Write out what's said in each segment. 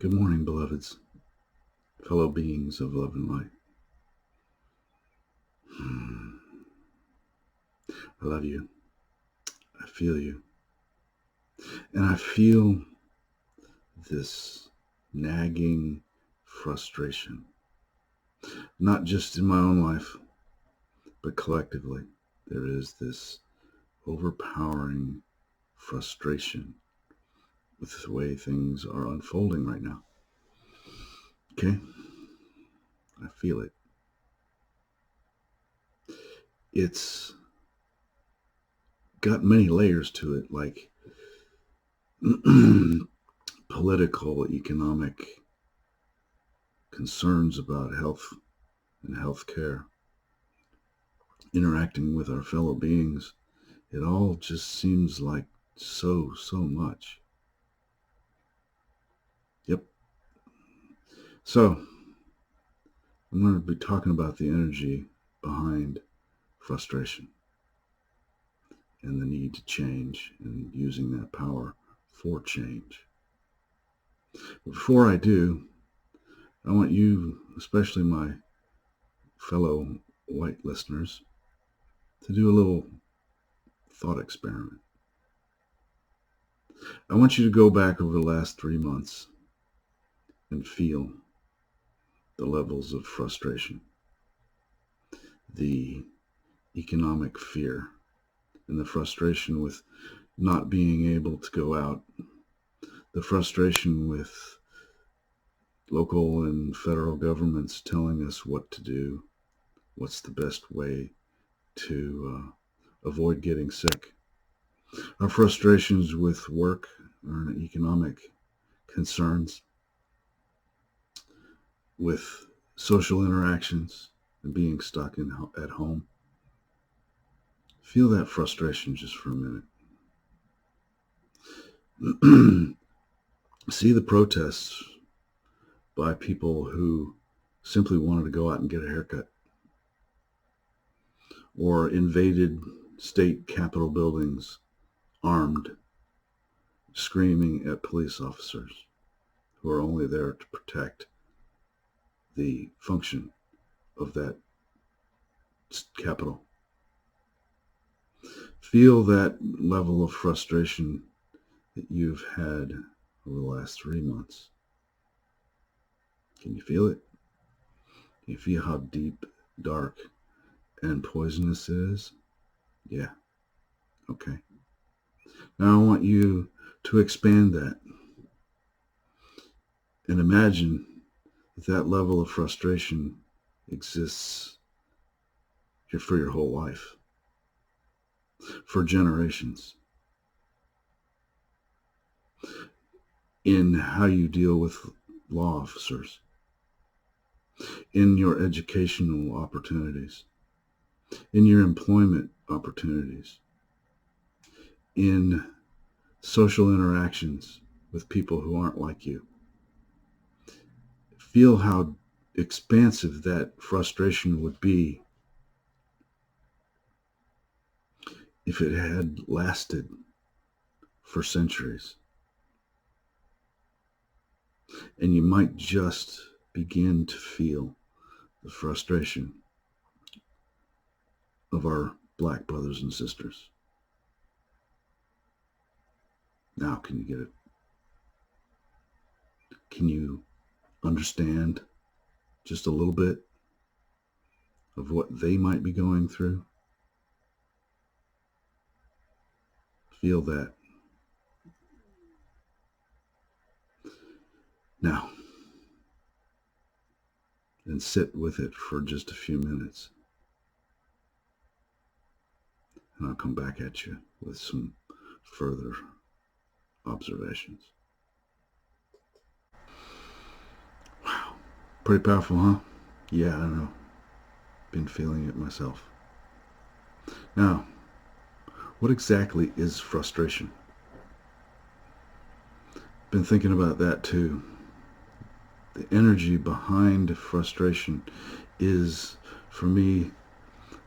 Good morning, beloveds, fellow beings of love and light. I love you. I feel you. And I feel this nagging frustration, not just in my own life, but collectively. There is this overpowering frustration with the way things are unfolding right now. Okay? I feel it. It's got many layers to it, like political, economic concerns about health and healthcare, interacting with our fellow beings. It all just seems like so much. Yep. So I'm going to be talking about the energy behind frustration and the need to change and using that power for change. But before I do, I want you, especially my fellow white listeners, to do a little thought experiment. I want you to go back over the last 3 months and feel the levels of frustration, the economic fear, and the frustration with not being able to go out, the frustration with local and federal governments telling us what to do, what's the best way to avoid getting sick, our frustrations with work or economic concerns, with social interactions and being stuck at home. Feel that frustration just for a minute. See the protests by people who simply wanted to go out and get a haircut, or invaded state capitol buildings armed, screaming at police officers who are only there to protect the function of that capitol. Feel that level of frustration that you've had over the last 3 months. Can you feel it? Can you feel how deep, dark, and poisonous it is? Yeah. Okay. Now I want you to expand that and imagine that that level of frustration exists for your whole life, for generations, in how you deal with law officers, in your educational opportunities, in your employment opportunities, in social interactions with people who aren't like you. Feel how expansive that frustration would be if it had lasted for centuries. And you might just begin to feel the frustration of our black brothers and sisters. Now, can you get it? Can you understand just a little bit of what they might be going through? Feel that. Now, and sit with it for just a few minutes. And I'll come back at you with some further observations. Wow. Pretty powerful, huh? Yeah, I know. Been feeling it myself. Now, what exactly is frustration? Been thinking about that too. The energy behind frustration is, for me,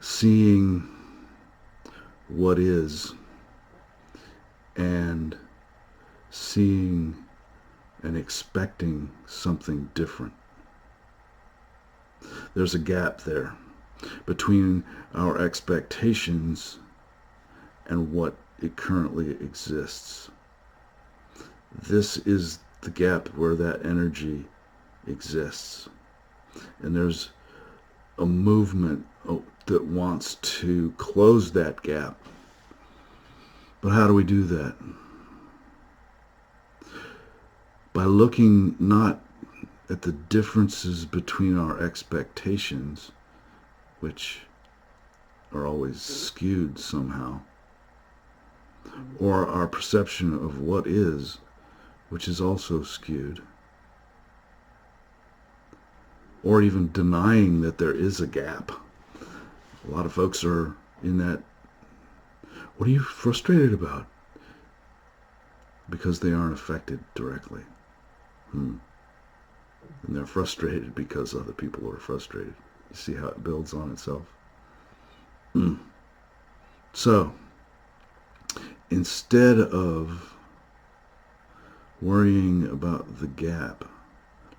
seeing what is and seeing and expecting something different. There's a gap there between our expectations and what it currently exists. This is the gap where that energy exists. And there's a movement that wants to close that gap. But how do we do that? By looking not at the differences between our expectations, which are always skewed somehow, or our perception of what is, which is also skewed, or even denying that there is a gap. A lot of folks are in that, what are you frustrated about? Because they aren't affected directly. And they're frustrated because other people are frustrated. You see how it builds on itself? So, instead of worrying about the gap,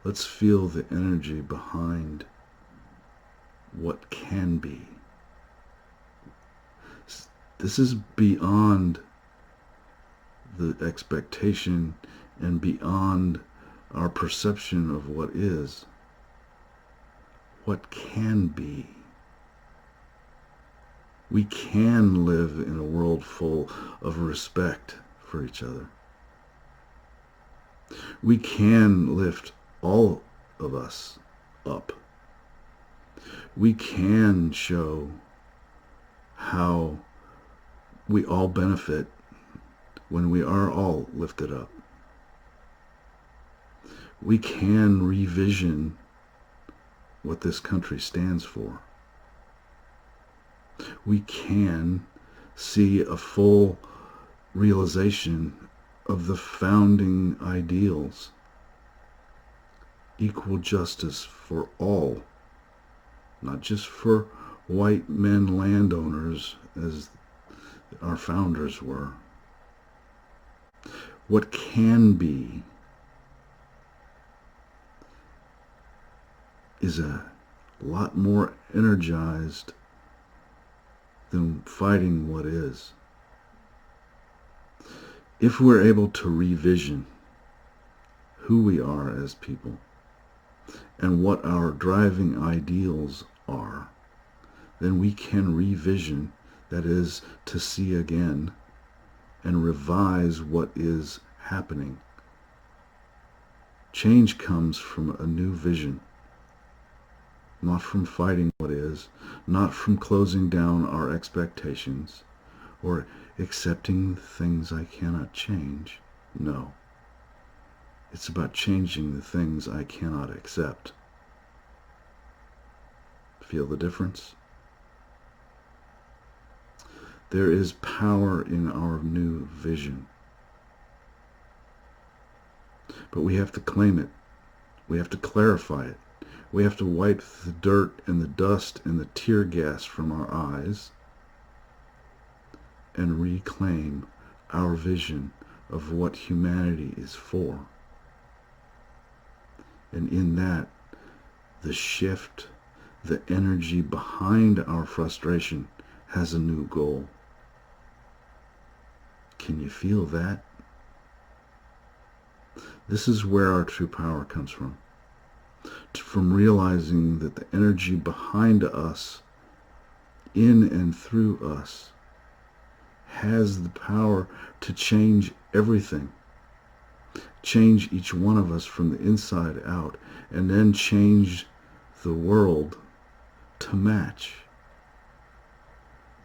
let's feel the energy behind what can be. This is beyond the expectation and beyond our perception of what is. What can be. We can live in a world full of respect for each other. We can lift all of us up. We can show how we all benefit when we are all lifted up. We can revision what this country stands for. We can see a full realization of the founding ideals. Equal justice for all, not just for white men landowners as our founders were. What can be is a lot more energized than fighting what is. If we're able to revision who we are as people and what our driving ideals are, then we can revision, that is, to see again and revise what is happening. Change comes from a new vision, not from fighting what is, not from closing down our expectations or accepting things I cannot change. No. It's about changing the things I cannot accept. Feel the difference? There is power in our new vision. But we have to claim it. We have to clarify it. We have to wipe the dirt and the dust and the tear gas from our eyes and reclaim our vision of what humanity is for. And in that, the shift, the energy behind our frustration has a new goal. Can you feel that? This is where our true power comes from. From realizing that the energy behind us, in and through us, has the power to change everything. Change each one of us from the inside out, and then change the world to match.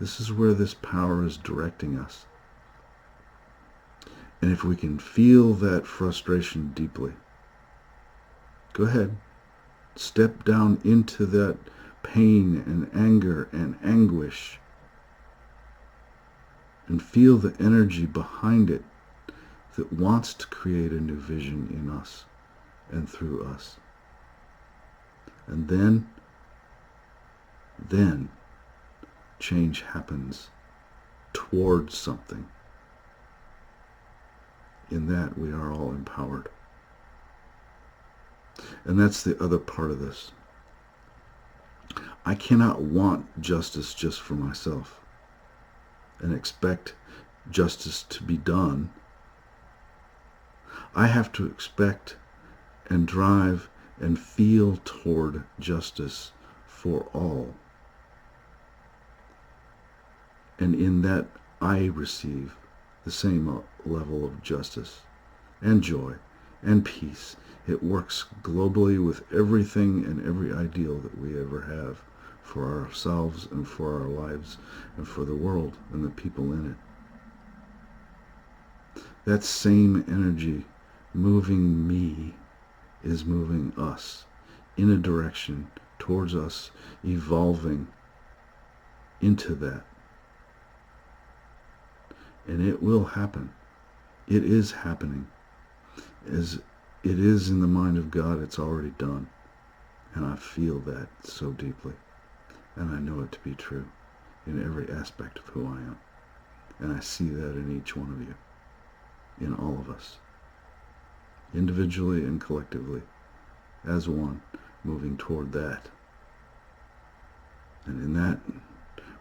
This is where this power is directing us. And if we can feel that frustration deeply, go ahead, step down into that pain and anger and anguish and feel the energy behind it that wants to create a new vision in us and through us. And then change happens towards something. In that we are all empowered. And that's the other part of this. I cannot want justice just for myself and expect justice to be done. I have to expect and drive and feel toward justice for all. And in that, I receive the same level of justice and joy and peace. It works globally with everything and every ideal that we ever have for ourselves and for our lives and for the world and the people in it. That same energy moving me is moving us in a direction towards us evolving into that. And it will happen. It is happening. As it is in the mind of God, it's already done. And I feel that so deeply. And I know it to be true in every aspect of who I am. And I see that in each one of you, in all of us, individually and collectively, as one, moving toward that. And in that,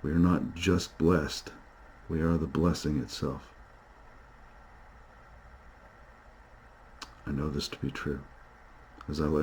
we are not just blessed, we are the blessing itself. I know this to be true as I let